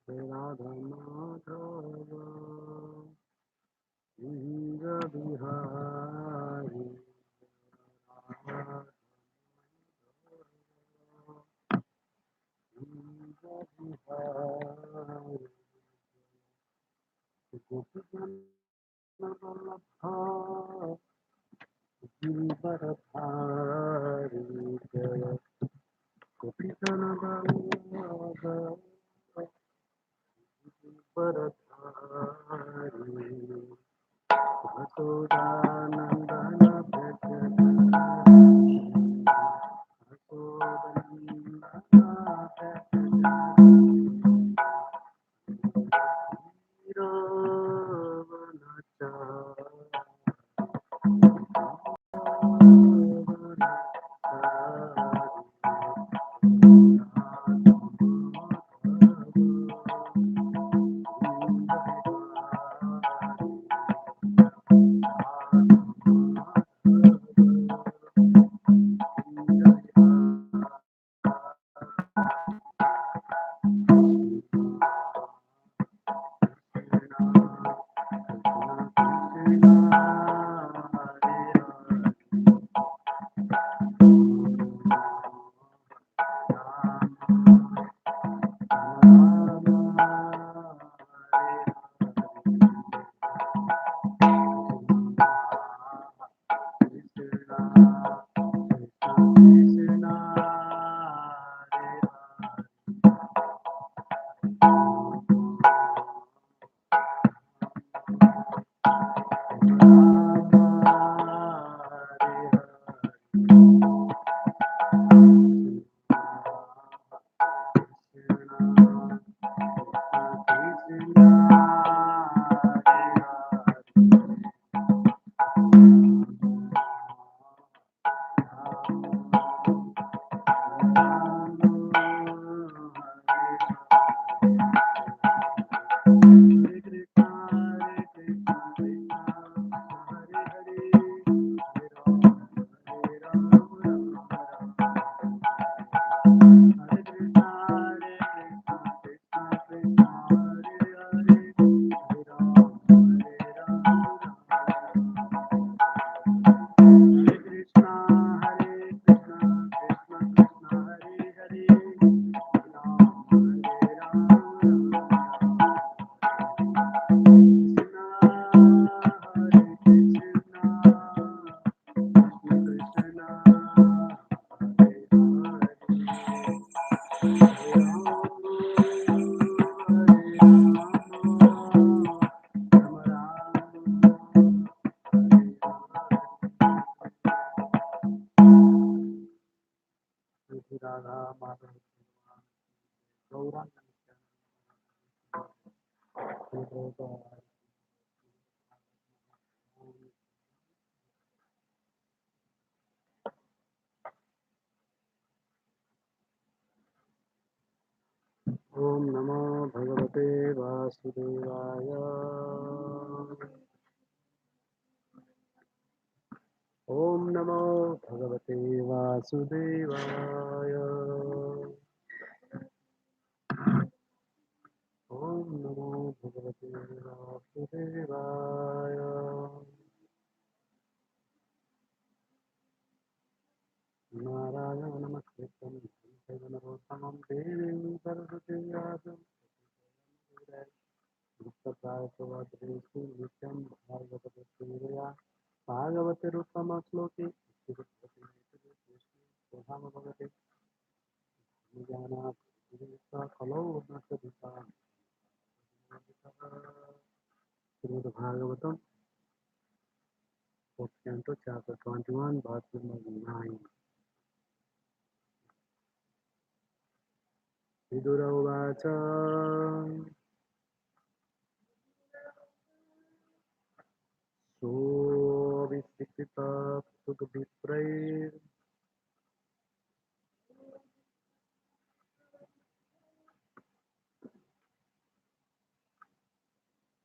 राधा माधव इंद्र बिहारी इंद्र बिहारी गोपीजन वल्लभा गिरिवरधारी जय गोपीजन वल्लभा गिरिवरधारी यशोदानन्दन व्रज राधा माधव गौरांग ओम नमो भगवते वासुदेवाय ओम नमो भगवते वासुदेवाय ओम नमो भगवते वासुदेवाय नारायण नमस्कृतं नरोत्तमं देवीं सरस्वतीं व्यासं गुप्तप्रायत्ववद्रेषु नित्यं भागवतसेवया भागवतरूपमश्लोके शोभां भगवते निजानात् खलौ नष्टदिशा Shrimad Bhagavatam Canto chapter 21 verse number 9 Vidura uvacha so visikita sukviprair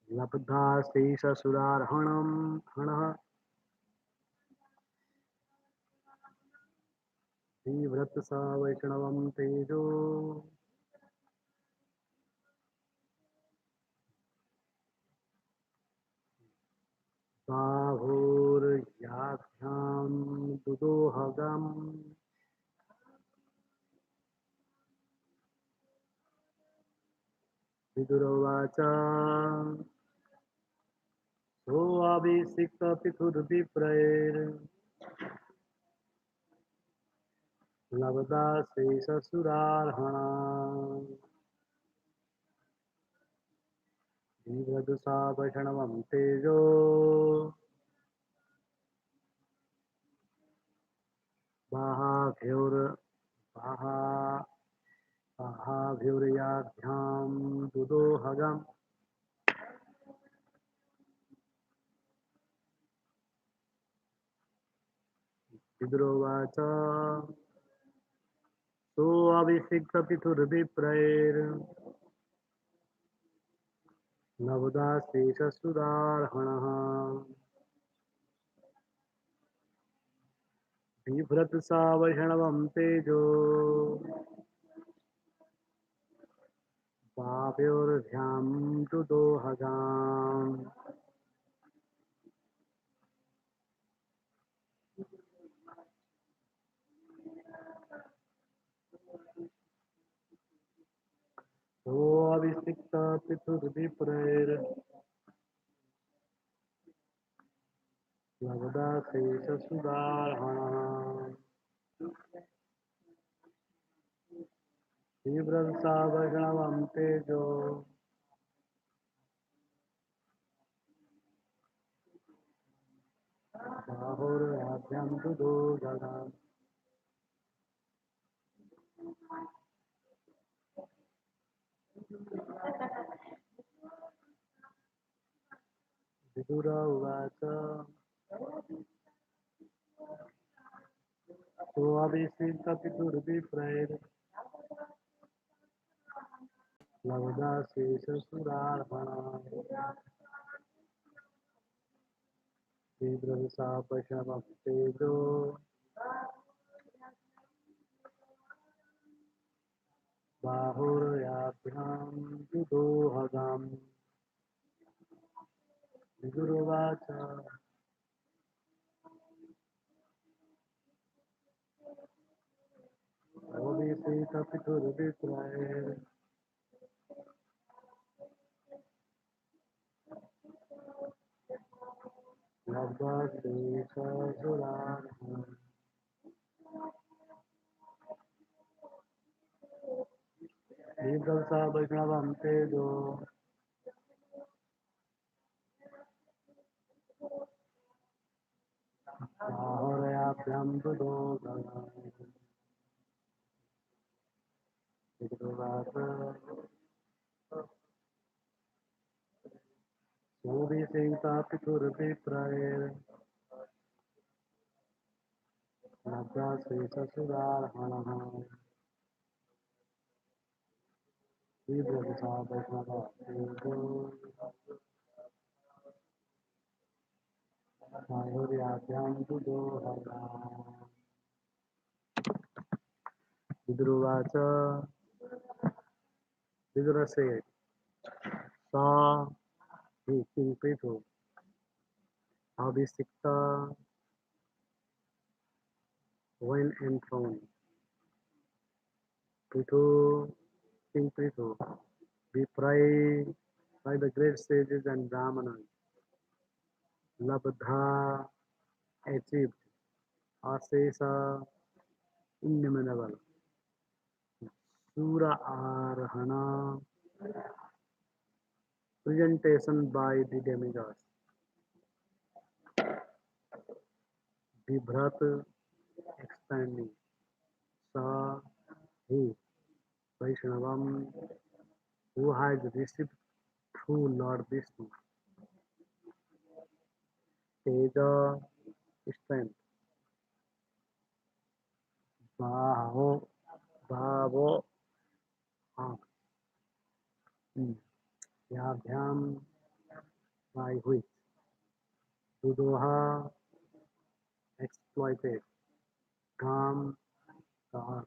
labdha sesha surarhanam hanah Vratsa Vaishnavam Tejo Dudohagam Vidurovacha Soabhisikta Pithurviprair Lavada Sesasudarhana Vivradusa Vaishanavam Tejo Baha Baha Bhavyuriyadhyam Dudohagam Vidurovacha Soabhisikta Pithurviprair Lavada Sesasudarhana Vivradusa Tejo Bhavyuriyadhyam Dudohagam Soabhisikta Pithurviprair Lavada Sesasudarhana Vivradusa Tejo Bahurabhyam Dudohagam Vidura Uvacha Soabhisikta Pithurviprair Lavada Sesasudarhana Vivradusa Tejo Bahurabhyam Dudohagam Vidurovacha Soabhisikta Pithurviprair Lavada Sesasudarhana Vivradusa Tejo Bahurabhyam Dudohagam Vidurovacha Soabhisikta Pithurviprair Lavada Sesasudarhana Vivradusa Tejo Bahurabhyam Dudohagam Vidruvacha Vidura said, Sa he King Prithu, Abhisikta when enthroned. Prithu, King Prithu, be praised by the great sages and Brahmanas. Labdha achieved Asesa innumerable. Sura Arhana presentation by the demigods. Vibrat expanding. Sa he Vaishnavam who has received through Lord Vishnu. Teja strength. Baho Bhavo arm. Yabhyam by which Dudoha exploited. Kam the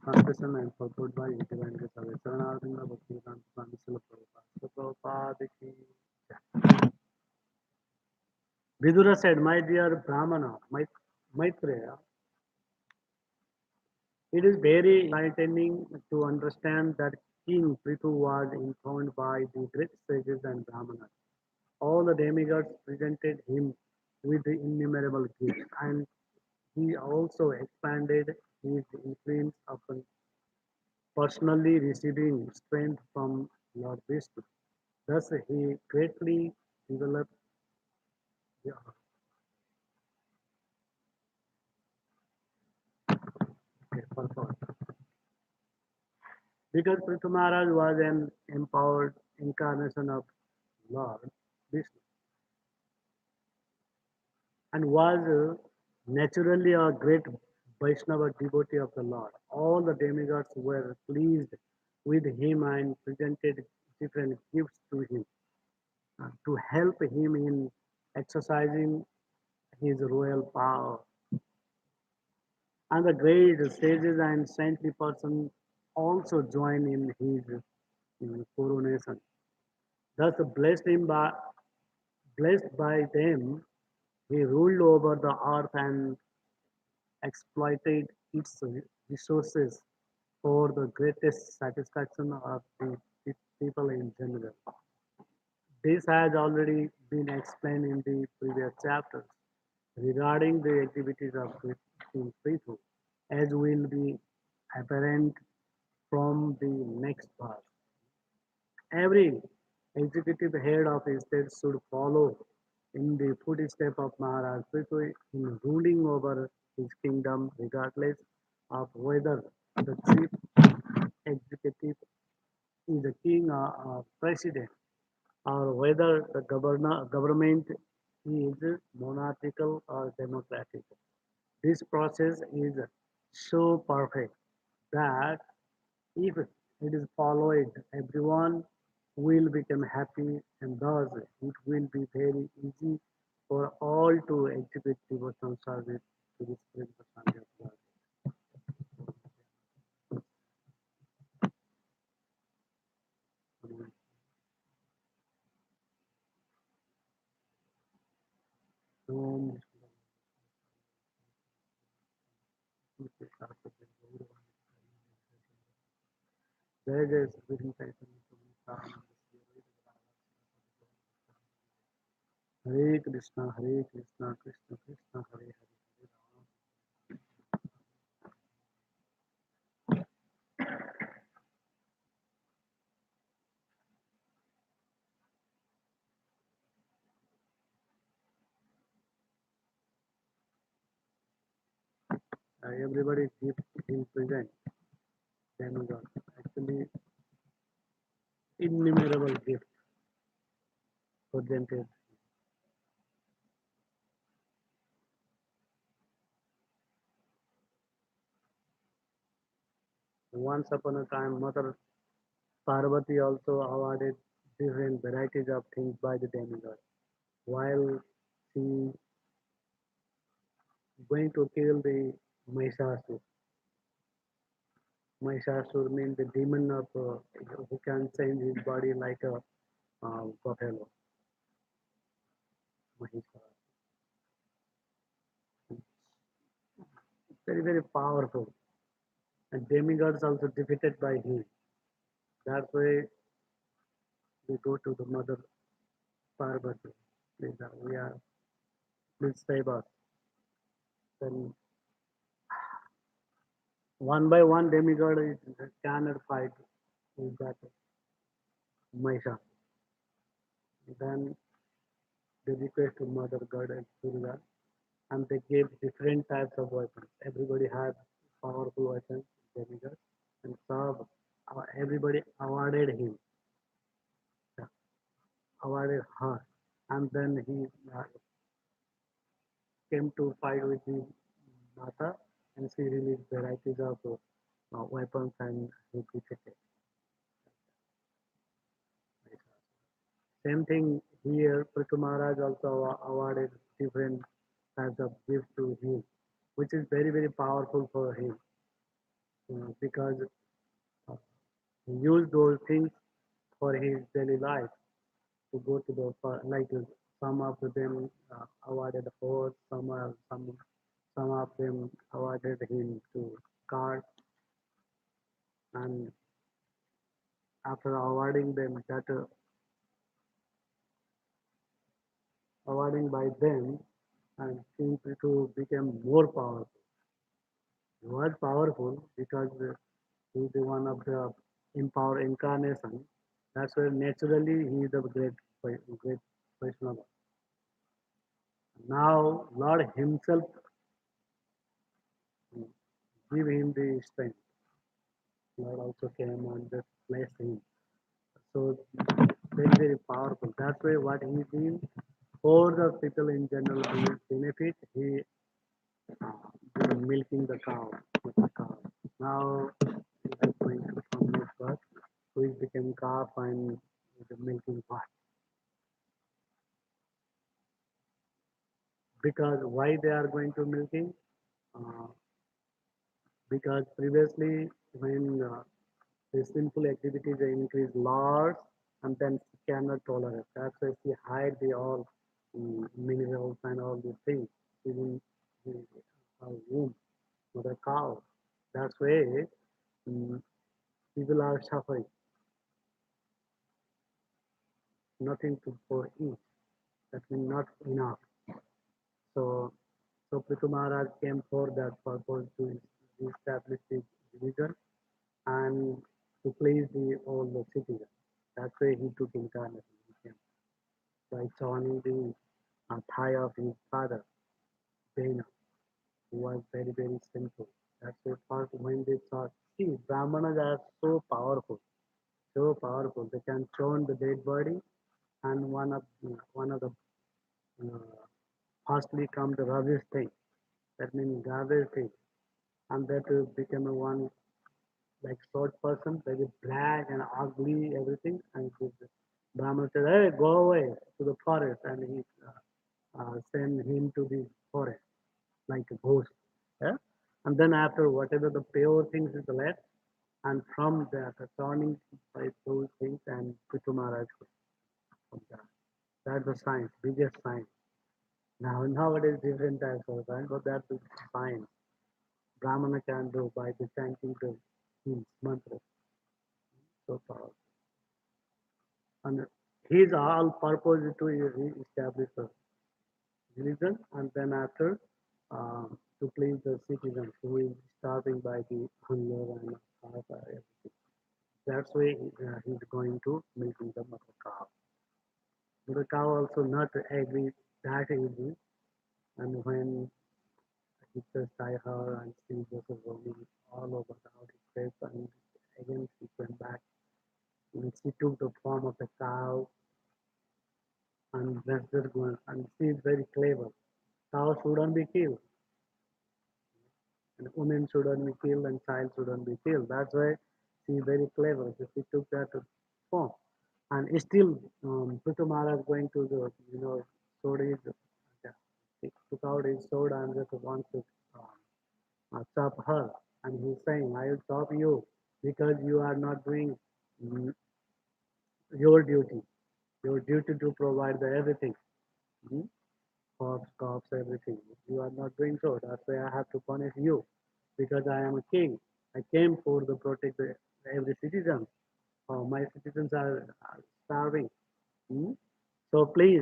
translation and purport by Divine Grace of Charanardana Bhaktivedanta Swami Srila Prabhupada. So Prabhupada ki Vidura said, my dear Brahmana, Maitreya, it is very enlightening to understand that King Prithu was informed by the great sages and Brahmanas. All the demigods presented him with the innumerable gifts, and he also expanded his influence upon personally receiving strength from Lord Vishnu. Thus, he greatly developed the purpose. Because Prithu Maharaj was an empowered incarnation of Lord Vishnu and was naturally a great Vaishnava devotee of the Lord. All the demigods were pleased with him and presented different gifts to him to help him in exercising his royal power. And the great sages and saintly person also join in his coronation. Thus, blessed by them, he ruled over the earth and exploited its resources for the greatest satisfaction of the people in general. This has already been explained in the previous chapters regarding the activities of King Prithu, as will be apparent from the next verse. Every executive head of a state should follow in the footsteps of Maharaj Prithu in ruling over his kingdom, regardless of whether the chief executive is a king or a president, or whether the government is monarchical or democratic. This process is so perfect that if it is followed, everyone will become happy, and thus it will be very easy for all to execute devotional service to the Supreme Personality of God. Om जय जय श्री चैतन्य हरे Krishna Krishna Krishna Hare Hare everybody keep in present demigod actually innumerable gifts presented. Once upon a time, Mother Parvati also awarded different varieties of things by the demigod. While she going to kill the Mahishasur, Mahishasur means the demon of who can change his body like a buffalo, Mahishasur. Very, very powerful. And demigods also defeated by him. That's why we go to the Mother Parvati. Please, we are, please save us. Then one by one demigod is cannot fight with that Mahisha. Then they request to Mother God and Durga, and they gave different types of weapons. Everybody had powerful weapons, demigods, and so everybody awarded him, awarded her, and then he came to fight with the Mata, and she released varieties of weapons and he defeated. Same thing here, Prithu Maharaj also awarded different types of gifts to him, which is very, very powerful for him because uh, he used those things for his daily life to go to the, like some of them awarded a horse, some Some of them avoided him to cart, and after avoiding them, avoiding by them, and King Prithu became more powerful. He was powerful because he is one of the empowered incarnation. That's why naturally he is the great Vaishnava. Now Lord Himself give him the strength. Lord also came and just blessed him. So very powerful. That's why what he did for the people in general benefit, he been milking the cow with the cow. Now he is going to from his birth, who is become calf and the milking part. Because why they are going to milking? Uh, because previously when the simple activities increase lots and then she cannot tolerate. That's why she hide the all minerals and all these things in her womb, mother cow. That's why um, people are suffering, nothing to for eat. That means not enough. So, so Prithu Maharaj came for that purpose to establish the religion and to please all the citizens. That's why he took incarnation. He came by joining the thigh of his father, Bena, who was very simple. That's why first when they saw, see, Brahmanas are so powerful. They can turn the dead body, and one of the uh, firstly come the rubbish thing. That means garbage thing, and that become a one like short person, very black and ugly, everything. And the Brahman said, "Hey, go away to the forest," and he send him to the forest like a ghost. Yeah? And then after whatever the pure things is left, and from that turning by those things and Pitu Maharaj from that. That's the science, biggest science. Nowadays different types of science, but that's the science. Brahmana can do by the chanting the hymns, mantras, so powerful. And his all purpose is to establish a religion and then after to please the citizens who is starving by the hunger and everything. That's why he's going to meeting the mother cow. The cow also not agree that easy, and when he just tie her and she just roaming all over the outer space, and again she went back and she took the form of a cow and that's just going and she is very clever. Cow shouldn't be killed, and women shouldn't be killed, and child shouldn't be killed. That's why she is very clever. So she took that form. And still, Prithu Maharaj going to the, sword is, yeah, he took out his sword and just wants to chop her. And he's saying, I will chop you because you are not doing mm, your duty. Your duty to provide the everything. Mm? Cops, cops, everything. You are not doing so. That's why I have to punish you because I am a king. I came for to protect every citizen. My citizens are starving. Mm? So please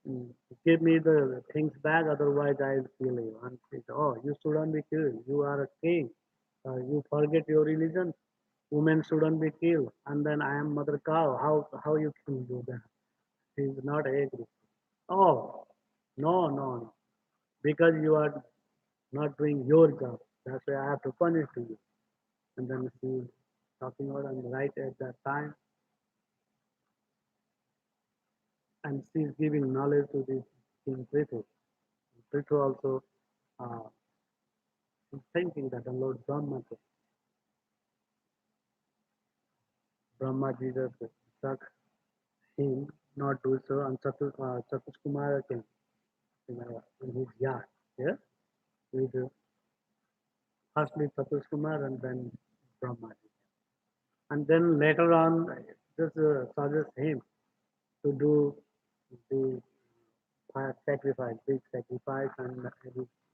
mm, give me the things back, otherwise I'll kill you. And he said, oh, you shouldn't be killed. You are a king. You forget your religion. Women shouldn't be killed. And then I am mother cow. How you can do that? He is not agree. Oh, no. Because you are not doing your job. That's why I have to punish you. And then she is talking about and right at that time, and she is giving knowledge to this King Prithu. Prithu also uh, is thinking that the Lord Brahma Jesus struck him not do so, and Chatush Kumar came in his yard. Yeah, with firstly Chatush Kumar and then Brahma. And then later on, just suggest him to do the sacrifice, big sacrifice, and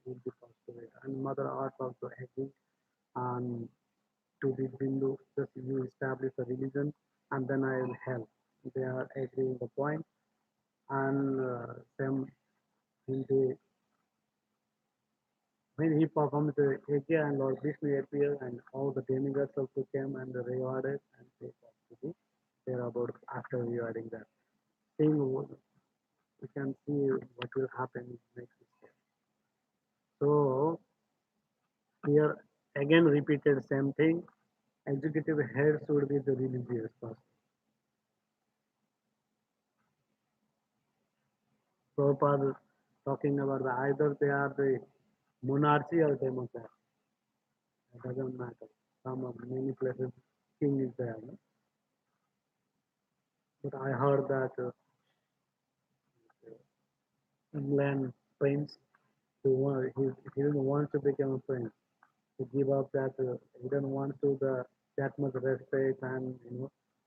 will be passed away. And Mother Earth also agreed and to the Hindu, just you establish a religion and then I will help. They are agreeing the point and them when they when he performed the Yajna and Lord Vishnu appeared and all the demigods also came and rewarded and they got to be there about after rewarding that. Seeing we can see what will happen next. So here again repeated same thing. Executive head should be the religious person. Prabhupada talking about the either they are the monarchy or democrat. It doesn't matter. Some of many places king is there. No? But I heard that England prince he didn't want to become a prince. He give up that he didn't want to the that much respect and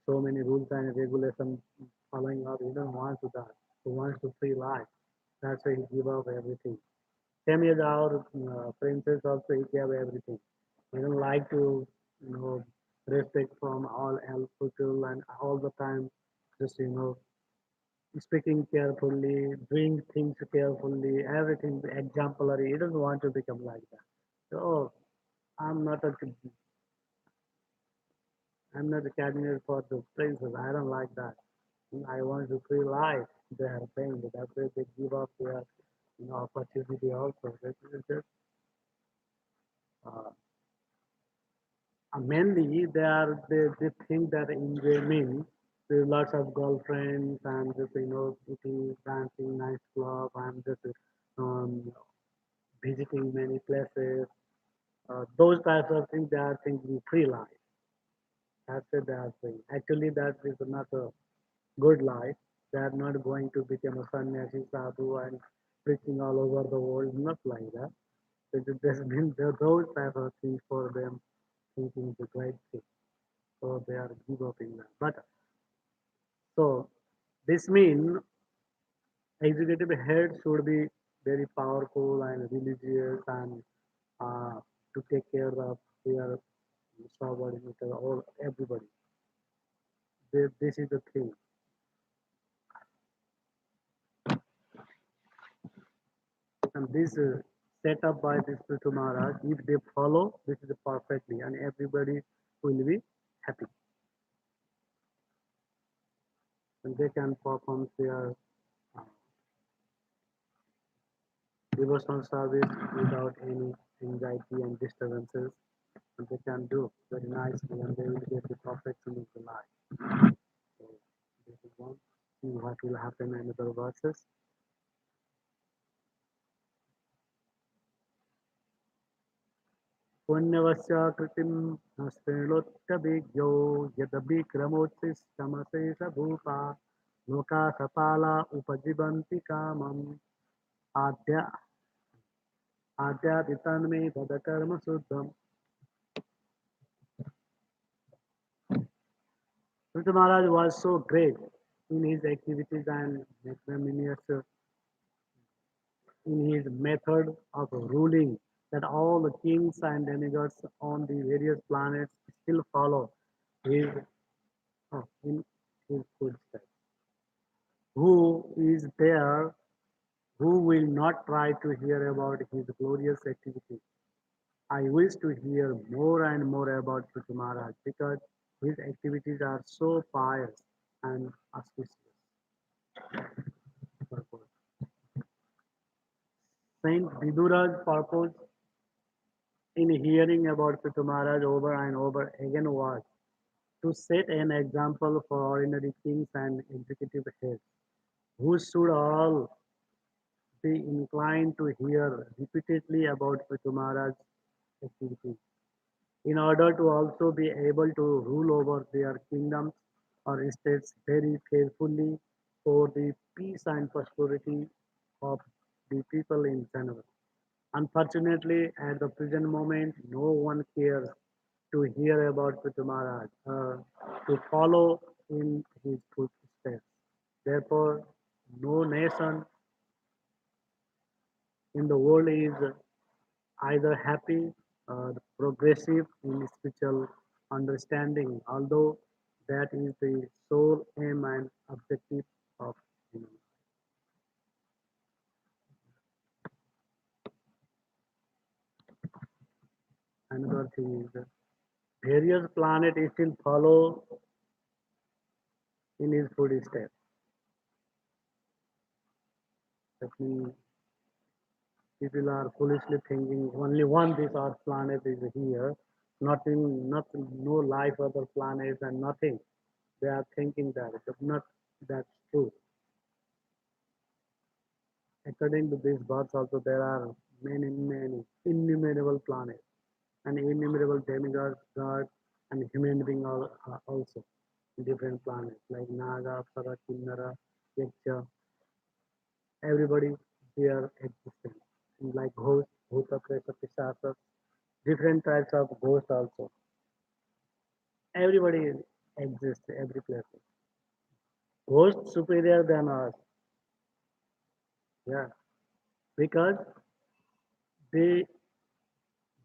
so many rules and regulations following up. He didn't want to that. He wants to free life. That's why he give up everything. Same as our princess also he gave everything. He don't like to you know respect from all else people and all the time just speaking carefully, doing things carefully, everything exemplary. He doesn't want to become like that. So I'm not a I'm not a candidate for the princess. I don't like that. I want to free life. They are saying that that's why they give up their opportunity also. That is just uh, mainly they think that enjoy means there's lots of girlfriends and just eating, dancing, nice club and just um, visiting many places. Those types of things they are thinking free life. That's what they are saying. Actually, that is not a good life. They are not going to become a sannyasi sadhu and preaching all over the world. Not like that. There's been those type of things for them thinking is a great thing. So they are give up in that. But so this means executive head should be very powerful and religious and uh, to take care of their subordinate or everybody. This is the thing. And this set up by this Prithu Maharaj, if they follow, this is perfectly, and everybody will be happy. And they can perform their uh, devotional service without any anxiety and disturbances. And they can do very nicely, and they will get the perfection of the life. So this is one. See what will happen in other verses. पुण्यवस्य कृतिं शृणोत्यभिज्ञो यदभिक्रमोत्तिष्ठमशेषभूपा लोका सपाला उपजीवन्ति कामम् आद्या आद्यादितन्मे तदकर्म शुद्धम्. Prince Maharaj was so great in his activities and magnanimous in his method of ruling that all the kings and demigods on the various planets still follow his in his footsteps. Who is there who will not try to hear about his glorious activities? I wish to hear more and more about Prithu Maharaj because his activities are so pious and auspicious. Saint Vidura's purpose in hearing about Prithu Maharaj over and over again was to set an example for ordinary kings and executive heads who should all be inclined to hear repeatedly about Prithu Maharaj's activities in order to also be able to rule over their kingdoms or states very faithfully for the peace and prosperity of the people in general. Unfortunately, at the present moment, no one cares to hear about Prithu Maharaj, to follow in his footsteps. Therefore, no nation in the world is either happy or progressive in spiritual understanding, although that is the sole aim and objective of human. Another thing is that various planets still follow in his footsteps. That means people are foolishly thinking only one this Earth planet is here, nothing, no life other planets and nothing. They are thinking that, but not that's true. According to these birds also there are many innumerable planets and innumerable demigods, gods and human beings also in different planets like Naga, Apsara, Kinnara, Yaksha, everybody there existing. Like ghosts, Bhuta, Preta, Pisasa, different types of ghosts also. Everybody exists every place. Ghosts superior than us, yeah, because they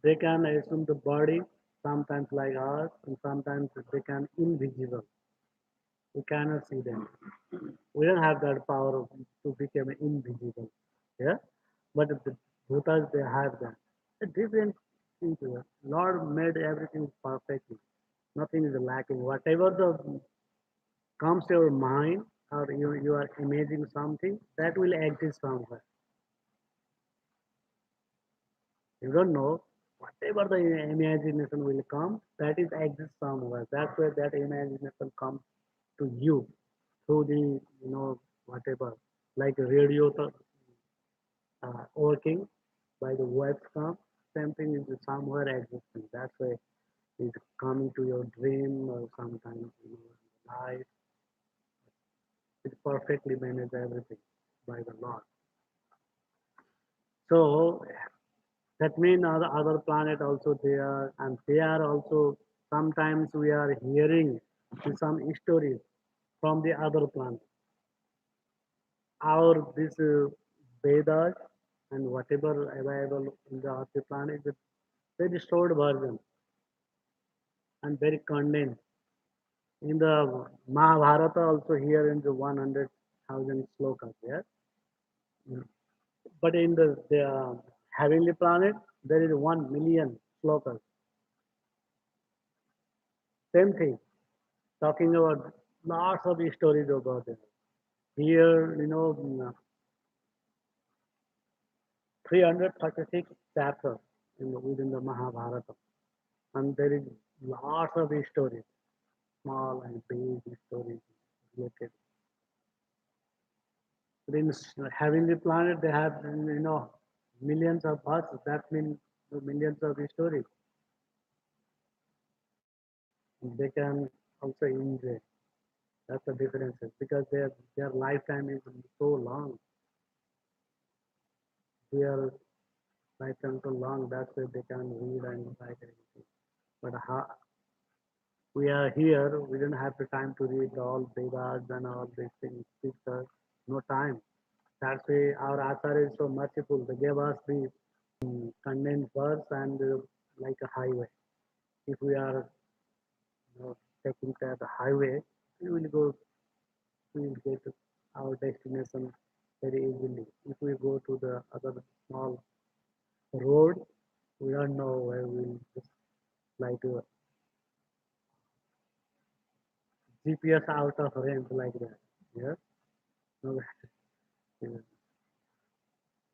they can assume the body sometimes like us and sometimes they can invisible. We cannot see them. We don't have that power to become invisible. Yeah, but the bhutas they have that. A different thing to it. Lord made everything perfectly. Nothing is lacking. Whatever the comes to your mind or you are imagining something that will exist somewhere. You don't know. Whatever the imagination will come, that is exist somewhere. That's where that imagination comes to you through the whatever like radio working by the webcam. Something is somewhere existing. That's why it's coming to your dream or sometimes life. It perfectly manage everything by the Lord. So that means other planet also there, and they are also sometimes we are hearing some stories from the other planet. Our this Vedas and whatever available in the other planet is a very short version and very condensed. In the Mahabharata also here in the 100,000 slokas, yes. But in the heavenly planet there is 1 million slokas. Same thing, talking about lots of stories about it. Here, 336 chapters within the Mahabharata, and there is lots of stories, small and big stories related. But in heavenly planet, they have millions of us. That means millions of stories. They can also enjoy. That's the difference because their lifetime is so long. Their lifetime so long. That's why they can read and write anything. But we are here. We don't have the time to read all Vedas and all these things. Scriptures. No time. That's why our Acharya is so merciful. They gave us the condensed verse and like a highway. If we are taking the highway, we will go. We will get to our destination very easily. If we go to the other small road, we don't know where we'll just like GPS out of range like that. Yeah. No, yeah.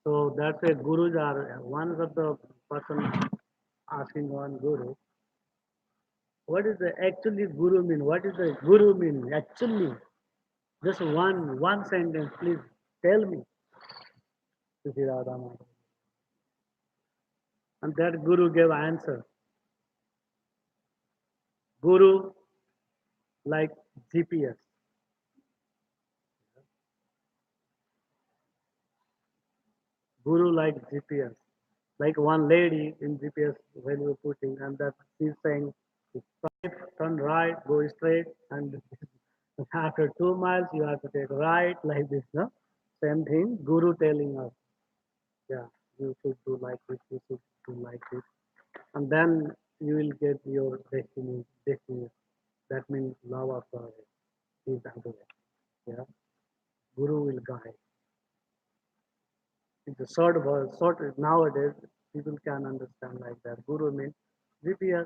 So that's why gurus are one of the person asking one guru, what is the actually guru mean? What is the guru mean actually? Just one sentence, please tell me. Sri Radha Madhava. And that guru gave answer. Guru like GPS. Guru like GPS. Like one lady in GPS when you're putting, and that she's saying, turn right, go straight, and after 2 miles you have to take right like this. No, same thing. Guru telling us, yeah, you should do like this. You should you like it, and then you will get your destiny. That means love of God is the other way. Yeah, Guru will guide. It's a short word. Short nowadays people can understand like that. Guru means GPS,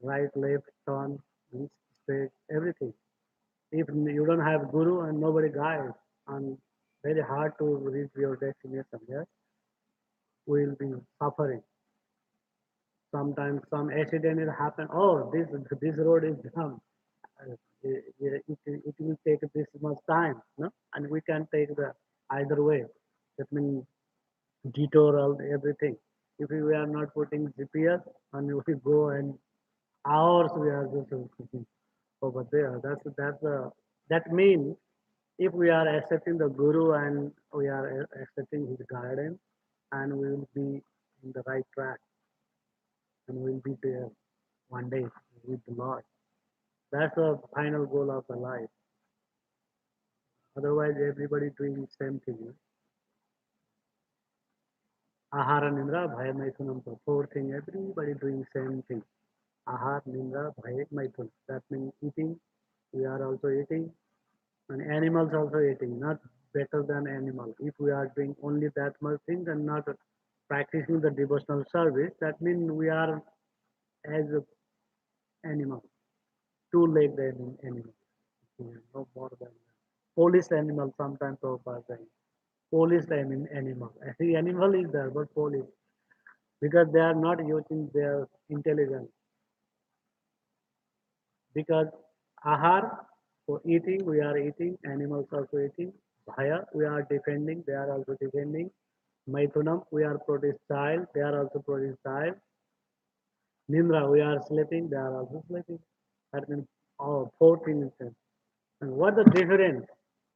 right, left, turn, east, straight, everything. If you don't have guru and nobody guides, and very hard to reach your destination, yes, we will be suffering. Sometimes some accident will happen. Oh, this road is dumb. It will take this much time, no? And we can take the either way. That means detour all everything. If we are not putting GPS and we go and hours we are just over there. That means if we are accepting the guru and we are accepting his guidance, and we will be in the right track and we will be there one day with the Lord. That's the final goal of the life. Otherwise, everybody doing the same thing. Ahara Nindra, Bhaya Maithunam. Fourth thing, everybody doing same thing. Ahar Nindra, Bhaya Maithun. That means eating. We are also eating. And animals also eating, not better than animal. If we are doing only that much things and not practicing the devotional service, that means we are as a animal, two-legged animal. No more than that. Police animal sometimes Prabhupada saying. Police animal. The animal is there, but police. Because they are not using their intelligence. Because ahar, for eating, we are eating, animals also eating. Bhaya, we are defending, they are also defending. Maithunam, we are produce child, they are also produce child. Nindra, we are sleeping, they are also sleeping. That means four things. And what the difference?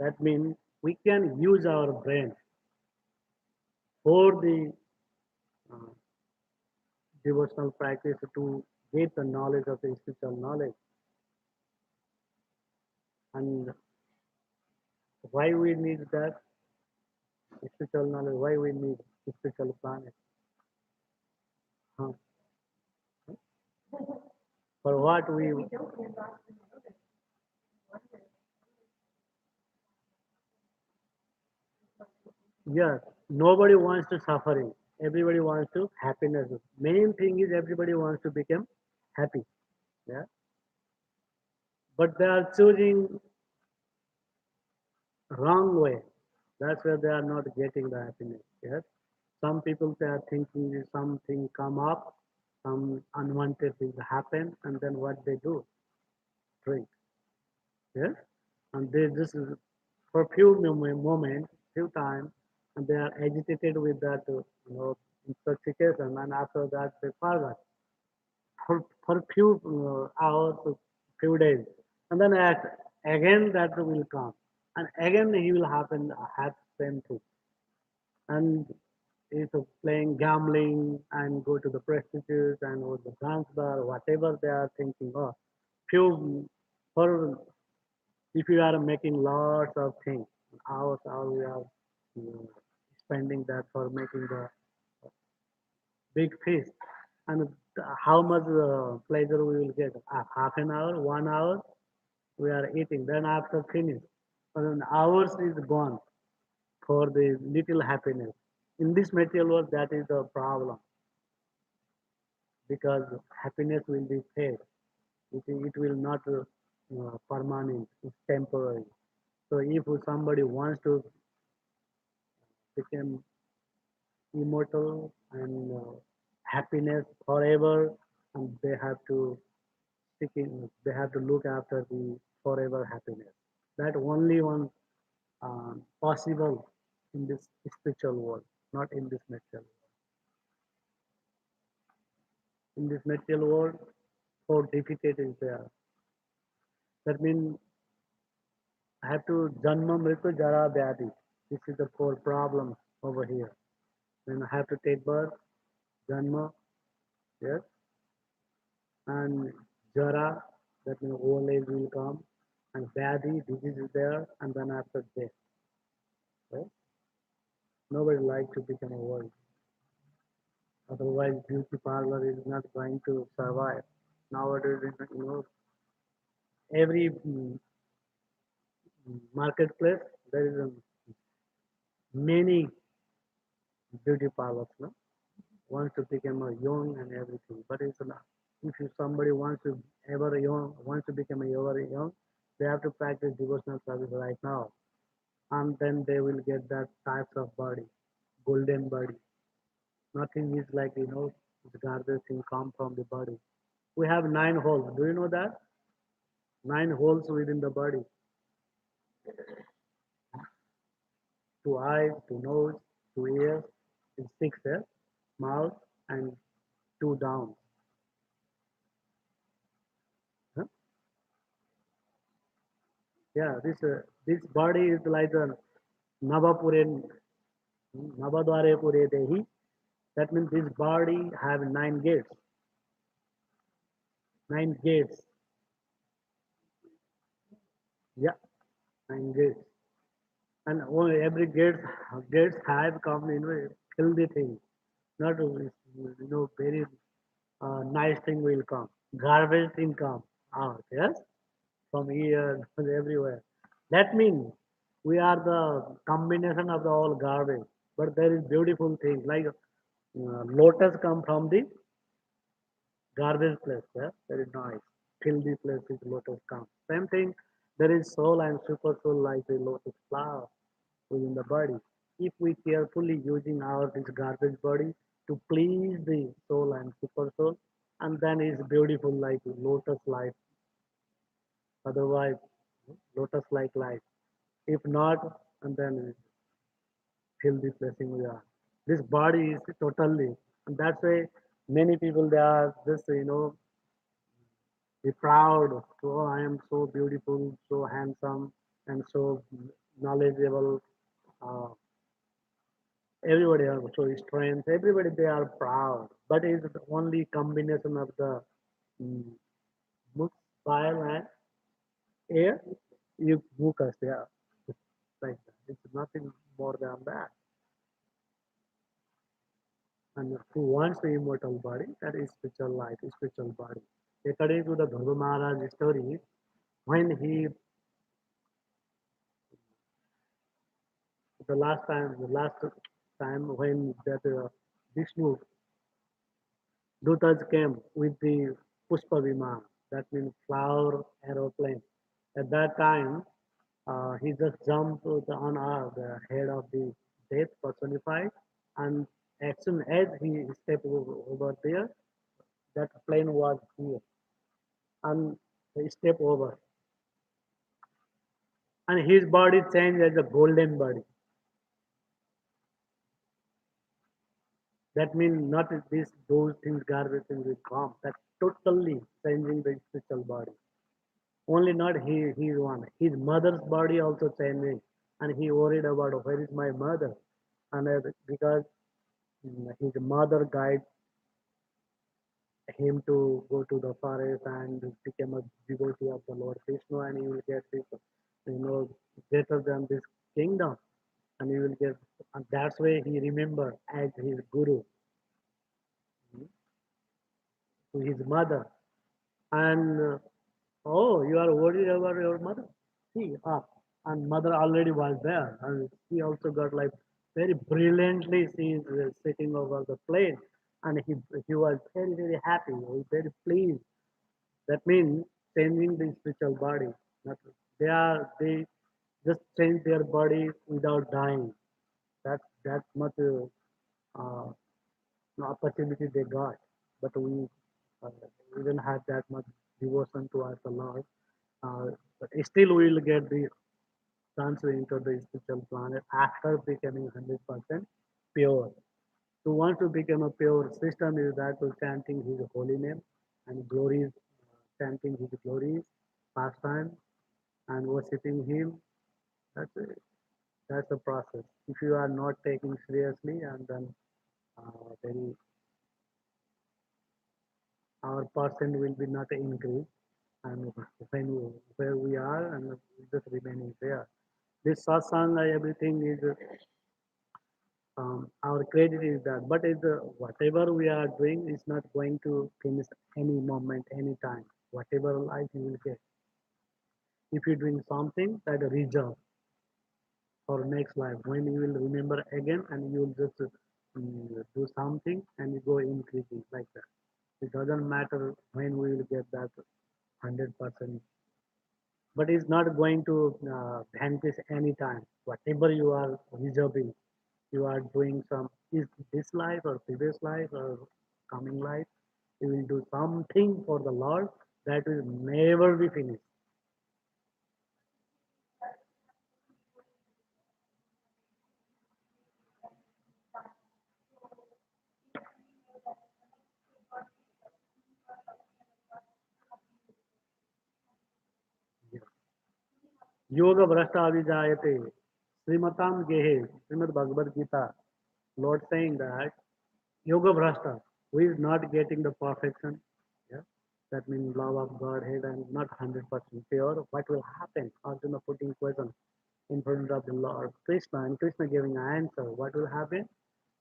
That means we can use our brain for the uh, devotional practice to get the knowledge of the spiritual knowledge. And why we need that spiritual knowledge, why we need spiritual planet. Huh? For what we, yes, nobody wants to suffering. Everybody wants to happiness. Main thing is everybody wants to become happy. Yeah. But they are choosing wrong way. That's where they are not getting the happiness. Yes. Some people they are thinking something come up, some unwanted things happen, and then what they do? Drink. Yes. And they just for few moments, few times, and they are agitated with that, intoxication, and after that they forget for few hours, few days, and then again that will come, and again he will happen have same thing, and is playing gambling and go to the prostitutes and or the dance bar, whatever they are thinking of. Few for if you are making lots of things, hours we are uh, spending that for making the big feast, and how much pleasure we will get? Half an hour, 1 hour, we are eating. Then after finish, and hours is gone for the little happiness. In this material world, that is the problem because happiness will be fade. It will not permanent. It's temporary. So if somebody wants to become immortal and happiness forever, and they have to look after the forever happiness. That only one possible in this spiritual world, not in this material world. In this material world, four defeated is there. That means I have to janma mritu jara vyadi. This is the four problems over here. Then I have to take birth, janma, yes, and jara, that means old age will come, and vyadi, disease is there, and then after death. Right? Nobody likes to become old. Otherwise, beauty parlor is not going to survive. Nowadays, every marketplace there is many beauty parlors. No, wants to become a young and everything, but it's not. If you, somebody wants to ever young, wants to become a ever young, they have to practice devotional service right now, and then they will get that types of body, golden body. Nothing is like the garbage thing come from the body. We have 9 holes. Do you know that? 9 holes within the body: two eyes, two nose, two ears, and six mouth, and two down. Huh? Yeah, this body is like a Navapure, Navadware Pure Dehi. That means this body have 9 gates. 9 gates. Yeah, 9 gates. And every gates have come healthy thing. Not very nice thing will come. Garbage thing come out. Yes, from here from everywhere. That means we are the combination of the all garbage. But there is beautiful things like lotus come from the garbage place. Yeah, very nice. Filthy place is lotus come. Same thing. There is soul and super soul like the lotus flower within the body. If we carefully using our this garbage body to please the soul and super soul, and then is beautiful like lotus life. Otherwise, lotus like life. If not, and then filthy placing we are. This body is totally, and that's why many people they are just be proud. So I am so beautiful, so handsome, and so knowledgeable. Uh, Everybody are so strength. Everybody they are proud, but it's only combination of the mm, muck, bile, and air. You mucus, yeah, it's like that. It's nothing more than that. And who wants the immortal body? That is spiritual life, spiritual body. According to the Guru Maharaj story, when he the last time when that Vishnu Dutas came with the Pushpa Viman, that means flower aeroplane. At that time, he just jumped on the head of the death personified, and as soon as he stepped over there, that plane was here, and he stepped over, and his body changed as a golden body. That means not this those things garbage things will come. That totally changing the spiritual body. Only not his one. His mother's body also changing, and he worried about where is my mother, and because his mother guide him to go to the forest and become a devotee of the Lord Krishna, and he will get this, greater than this kingdom, and he will get, and that's why he remember as his guru to his mother, and oh, you are worried about your mother? See, and mother already was there, and she also got like very brilliantly. She is sitting over the plane, and he was very happy, he was very pleased. That means changing the spiritual body. Not, they just change their body without dying. That's much uh, opportunity they got, but uh, we didn't have that much devotion towards the Lord. But still we will get the chance to enter the spiritual planet after becoming 100% pure. To want to become a pure system is that to chanting His holy name and glories, chanting His glories, pastime, and worshipping Him. That's it. That's the process. If you are not taking seriously, and then very our percent will be not increased, and when where we are, and just remaining there. This satsang, everything is our credit is that. But whatever we are doing is not going to finish any moment, any time. Whatever life you will get, if you're doing something that reserve for next life, when you will remember again and you will just do something and you go increasing like that. It doesn't matter when we will get that 100%, but it's not going to vanish anytime. Whatever you are reserving, you are doing some is this life or previous life or coming life, you will do something for the Lord that will never be finished. Yoga Brashta Avijayate, Srimatam Gehe, Srimad Bhagavad Gita, Lord saying that Yoga Brashta, who is not getting the perfection, yeah, that means love of Godhead and not 100% pure, what will happen? Arjuna putting question in front of the Lord Krishna and Krishna giving an answer. What will happen?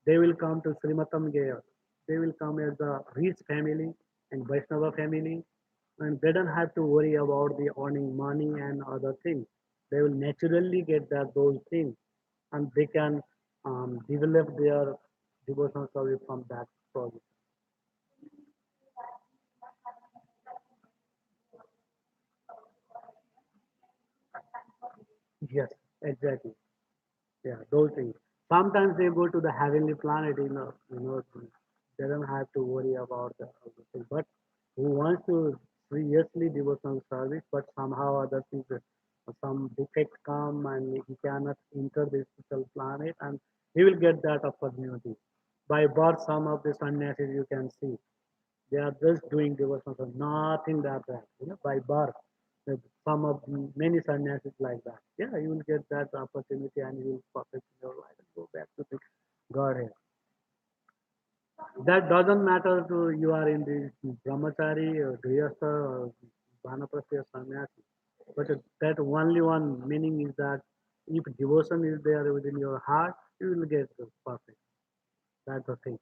They will come to Srimatam Geya. They will come as a rich family and Vaishnava family, and they don't have to worry about the earning money and other things. They will naturally get that those things, and they can develop their devotional service from that project. Yes, exactly. Yeah, those things. Sometimes they go to the heavenly planet, they don't have to worry about the other thing. But who wants to seriously devotional service, but somehow other things, some defect come and he cannot enter this spiritual planet, and he will get that opportunity. By birth, some of the sannyasis you can see, they are just doing devotional service, nothing that, by birth. Some of many sannyasis like that. Yeah, you will get that opportunity and you will perfect your life and go back to the Godhead. That doesn't matter to you are in the brahmachari or grihastha or vanaprastha or sannyasi. But that only one meaning is that if devotion is there within your heart, you will get perfect. That's the thing.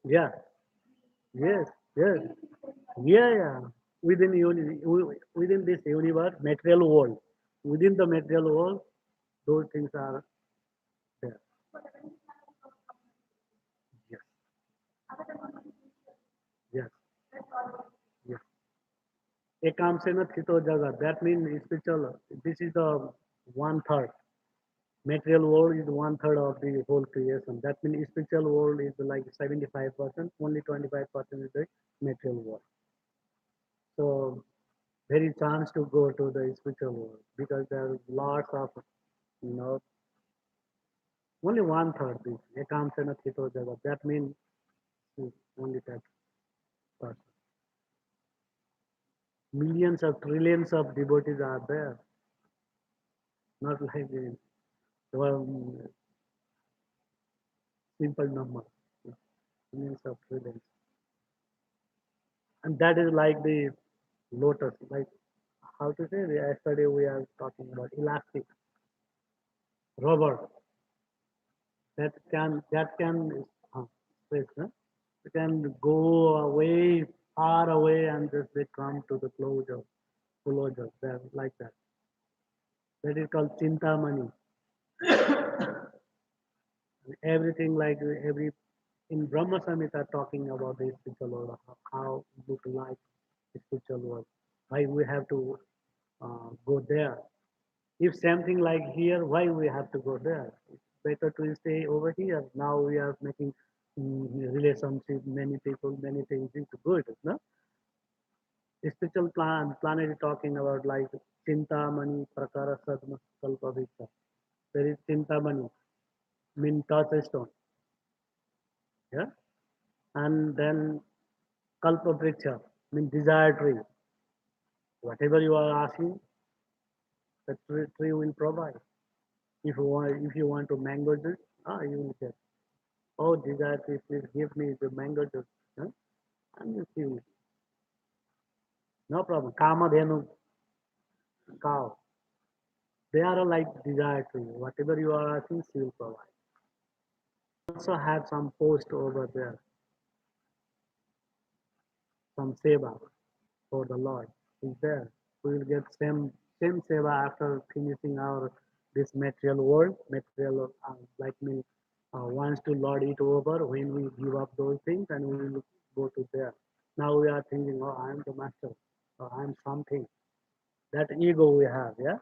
Yeah. Yes. Yes. Yeah. Yeah. Within this universe, material world. Within the material world, those things are there. Yes. Yes. Yes. Ekamsena thito jagat. That means spiritual. This is the one third. Material world is one third of the whole creation. That means spiritual world is like 75%. Only 25% is the material world. So there is chance to go to the spiritual world because there are lots of, you know, only one third is ekamsena thito jagat. That means only that person. Millions of trillions of devotees are there. Not like the simple number. Millions of trillions. And that is like the lotus, like how to say, yesterday we are talking about elastic rubber that can space, huh? It can go away far away and just they come to the closure there like that. That is called chintamani. Everything like every in Brahma Samhita talking about the spiritual world, how look like the spiritual world, why we have to go there. If something like here, why we have to go there? It's better to stay over here. Now we are making relationship, many people, many things. It's good, no? Spiritual planet is talking about like Chintamani Prakara Sadma Kalpavita. There is Chintamani, mean touchstone, yeah? And then Kalpavriksha, mean desire tree. Whatever you are asking, the tree will provide. If you want to mango juice, Ah, you will get. Oh, Jigati, please give me the mango juice. Huh? And you see, no problem. Kamadhenu cow. They are like desire to you. Whatever you are asking, she will provide. Also have some post over there, some seva for the Lord is there. We will get same seva after finishing our this material world. Material like me wants to lord it over when we give up those things and we will go to there. Now we are thinking, oh, I am the master, or I am something. That ego we have, yeah.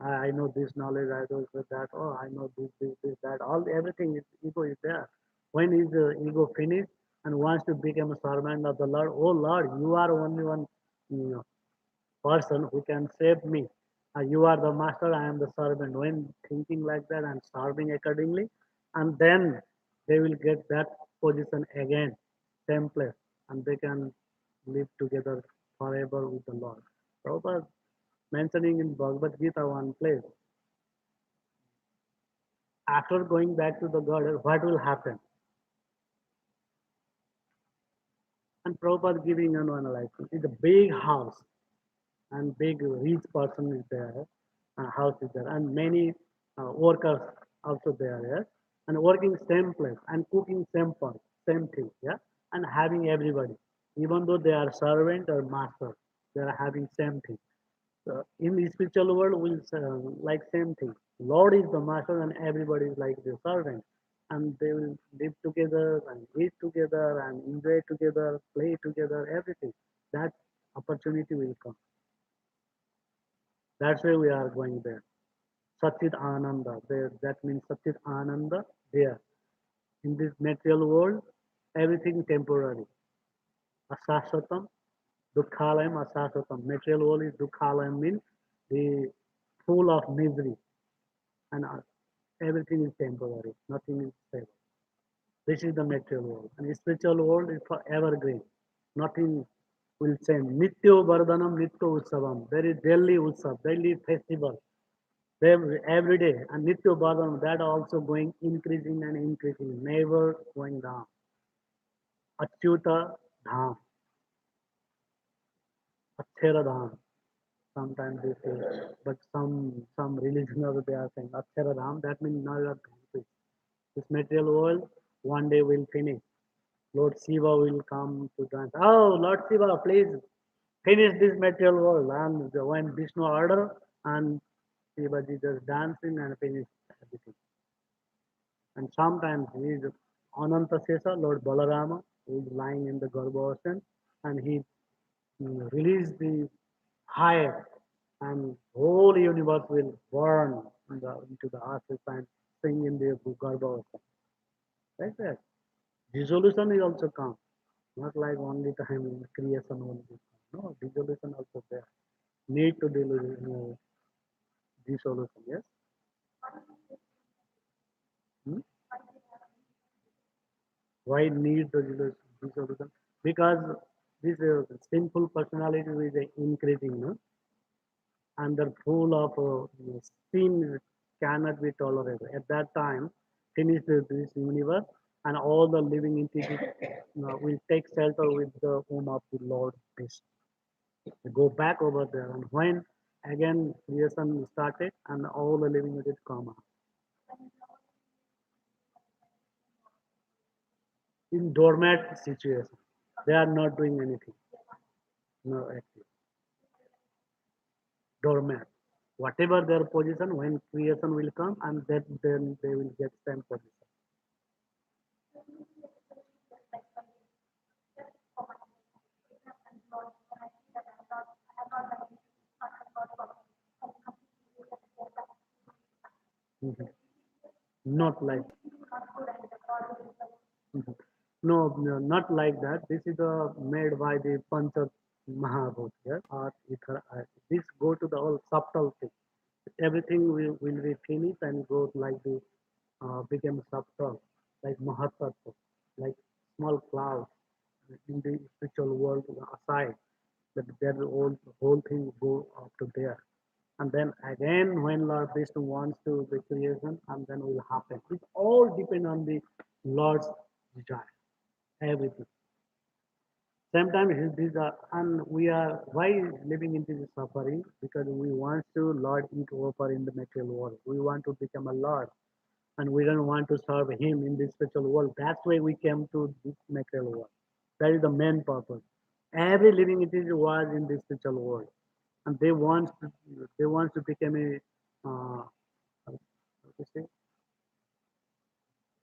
I know this knowledge, I know that. Oh, I know this, that. All everything is ego is there. When is the ego finished and wants to become a servant of the Lord? Oh Lord, you are only one you know, person who can save me. You are the master, I am the servant. When thinking like that and serving accordingly, and then they will get that position again, same place, and they can live together forever with the Lord. Prabhupada mentioning in Bhagavad Gita one place, after going back to the God, what will happen? And Prabhupada giving an analysis. It's a big house and big rich person is there, house is there, and many workers also there, yeah, and working same place and cooking same pot, same thing, yeah, and having everybody, even though they are servant or master, they are having same thing. So in the spiritual world, we'll like same thing. Lord is the master, and everybody is like the servant, and they will live together and eat together and enjoy together, play together, everything. That opportunity will come. That's why we are going there. Satchit Ananda. There, that means Satchit Ananda there. In this material world, everything temporary. Asashvatam, Dukhalayam, Asashvatam. Material world is Dukhalayam means the full of misery. And everything is temporary. Nothing is stable. This is the material world. And the spiritual world is for evergreen. Nothing will change. Nityo Vardhanam, Nityo Utsavam. There is daily Utsav, daily festival. Every day, and Nitya Bhagavan, that also going increasing and increasing, never going down. Achyuta Dham, Akshara Dham. Sometimes they say, but some religion or they are saying Akshara Dham. That means now you are complete. This material world one day will finish. Lord Shiva will come to dance. Oh, Lord Shiva, please finish this material world. And when Vishnu order and Shiva ji just dancing and finish everything. And sometimes he is Ananta Sesa, Lord Balarama, who is lying in the Garbha ocean, and he released the fire, and whole universe will burn into the earth and sing in the Garbha ocean. Like that. Dissolution is also come, not like only time in creation only. No, dissolution also there. Need to dissolution, yes? Hmm? Why need the dissolution? Because this sinful personality is increasing, no? And they're full of sin cannot be tolerated. At that time, finish this universe, and all the living entities will take shelter with the womb of the Lord Vishnu. They go back over there, and when again creation started, and all the living entities come out in dormant situation. They are not doing anything. No, actually, dormant. Whatever their position, when creation will come, and then they will get same position. Mhm. Not like mhm. No, no, not like that. This is made by the Pancha Mahabhut, yeah, or ether. This go to the whole subtle thing. Everything will be finished and go like the become subtle, like Mahatattva, like small clouds in the spiritual world aside. That their whole thing go up to there. And then again, when Lord Vishnu wants to the creation, and then will happen. It all depend on the Lord's desire. Everything. Sometimes these are, and we are why living into the suffering because we want to Lord eat over in the material world. We want to become a Lord, and we don't want to serve Him in this spiritual world. That's why we came to this material world. That is the main purpose. Every living entity was in this spiritual world, and they want to become a how to say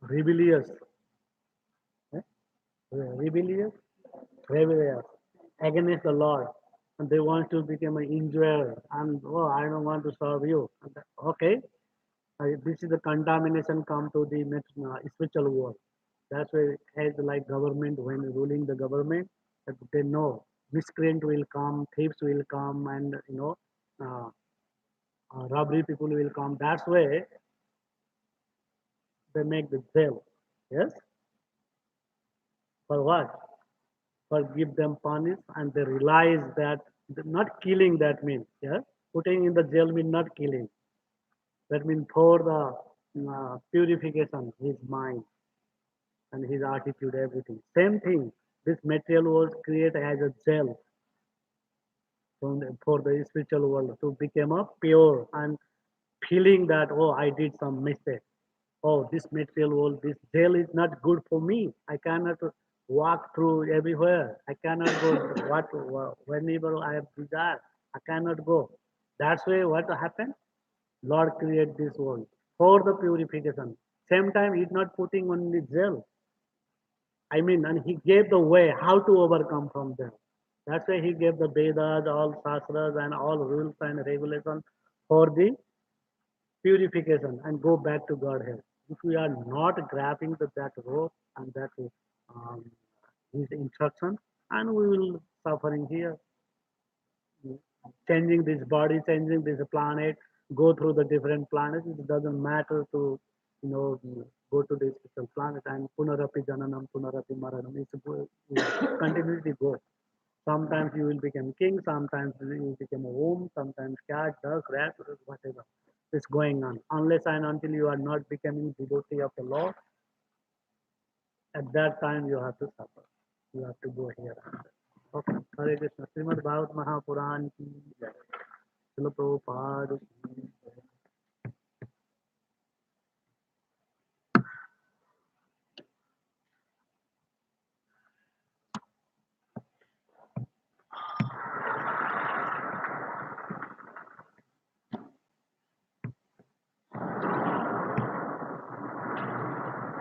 rebellious, eh? rebellious, rebellious against the Lord, and they want to become an enjoyer. And oh, I don't want to serve you. Okay, this is the contamination come to the spiritual world. That's why as like government when ruling the government, that they know miscreant will come, thieves will come, and uh, robbery people will come. That's why they make the jail. Yes, for what? For give them punish, and they realize that not killing that means yeah, putting in the jail means not killing. That means for the purification his mind and his attitude, everything. Same thing. This material was created as a jail for the spiritual world to become a pure and feeling that oh I did some mistake. Oh, this material world, this jail is not good for me. I cannot walk through everywhere. I cannot go whenever I have desire. I cannot go. That's why what happened? Lord create this world for the purification. Same time, He's not putting on the jail. I mean, and He gave the way how to overcome from them. That's why He gave the Vedas, all Shastras, and all rules and regulations for the purification and go back to Godhead. If we are not grabbing that rope and that um, His instruction, and we will suffering here, changing this body, changing this planet, go through the different planets. It doesn't matter to you know go to this special planet and punarapi jananam, punarapi maranam. It's continuously go. Sometimes you will become king, sometimes you will become a womb, sometimes cat, duck, rat, whatever is going on. Unless and until you are not becoming devotee of the Lord, at that time you have to suffer. You have to go here. Okay. Hare Krishna. Srimad Bhagavat Mahapuran ki jai. Srila Prabhupada ki